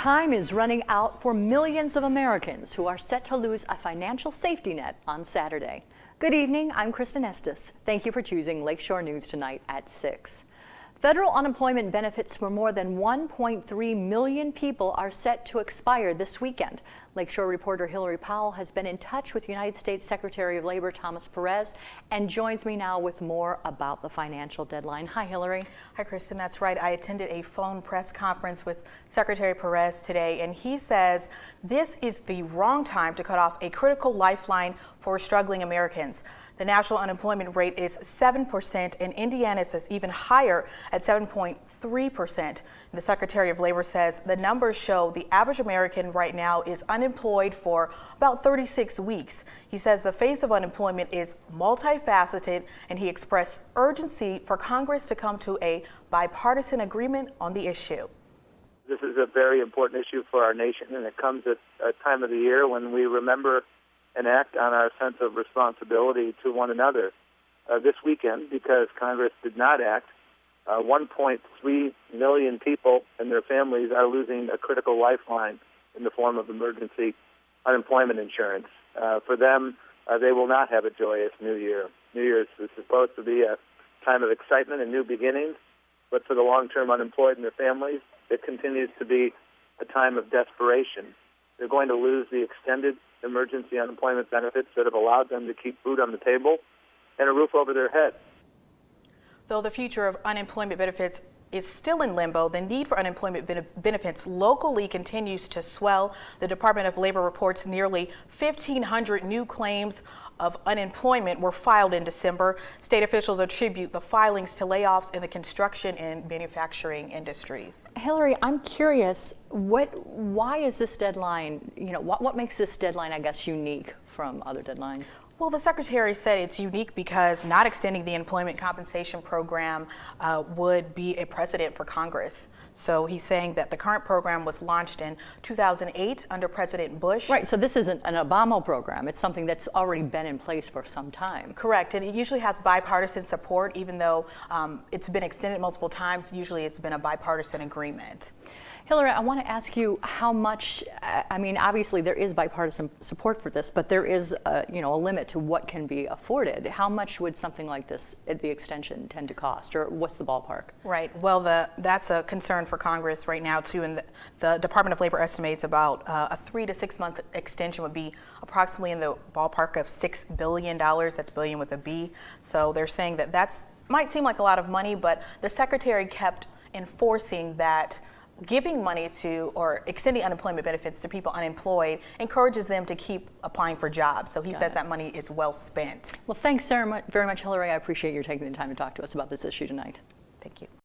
Time is running out for millions of Americans who are set to lose a financial safety net on Saturday. Good evening, I'm Kristen Estes. Thank you for choosing Lakeshore News tonight at 6. Federal unemployment benefits for more than 1.3 million people are set to expire this weekend. Lakeshore reporter Hillary Powell has been in touch with United States Secretary of Labor Thomas Perez and joins me now with more about the financial deadline. Hi, Hillary. Hi, Kristen. That's right. I attended a phone press conference with Secretary Perez today, and he says this is the wrong time to cut off a critical lifeline for struggling Americans. The national unemployment rate is 7%, and Indiana's is even higher at 7.3%. The Secretary of Labor says the numbers show the average American right now is unemployed for about 36 weeks. He says the face of unemployment is multifaceted, and he expressed urgency for Congress to come to a bipartisan agreement on the issue. This is a very important issue for our nation, and it comes at a time of the year when we remember and act on our sense of responsibility to one another. This weekend, because Congress did not act, 1.3 million people and their families are losing a critical lifeline in the form of emergency unemployment insurance. For them, they will not have a joyous New Year. New Year's is supposed to be a time of excitement and new beginnings, but for the long-term unemployed and their families, it continues to be a time of desperation. They're going to lose the extended emergency unemployment benefits that have allowed them to keep food on the table and a roof over their head. Though the future of unemployment benefits is still in limbo, the need for unemployment benefits locally continues to swell. The Department of Labor reports nearly 1,500 new claims of unemployment were filed in December. State officials attribute the filings to layoffs in the construction and manufacturing industries. Hillary, I'm curious, why is this deadline, what makes this deadline, I guess, unique from other deadlines? Well, the Secretary said it's unique because not extending the employment compensation program would be a precedent for Congress. So he's saying that the current program was launched in 2008 under President Bush. Right, so this isn't an Obama program. It's something that's already been in place for some time. Correct, and it usually has bipartisan support, even though it's been extended multiple times. Usually it's been a bipartisan agreement. Hillary, I want to ask you how much, obviously there is bipartisan support for this, but there is a limit to what can be afforded. How much would something like this, the extension, tend to cost, or what's the ballpark? Right, well, that's a concern for Congress right now too, and the Department of Labor estimates about a 3 to 6 month extension would be approximately in the ballpark of $6 billion. That's billion with a B. So they're saying that might seem like a lot of money, but the Secretary kept enforcing that giving money to or extending unemployment benefits to people unemployed encourages them to keep applying for jobs. So he says that money is well spent. Well, thanks very much, Hillary. I appreciate you taking the time to talk to us about this issue tonight. Thank you.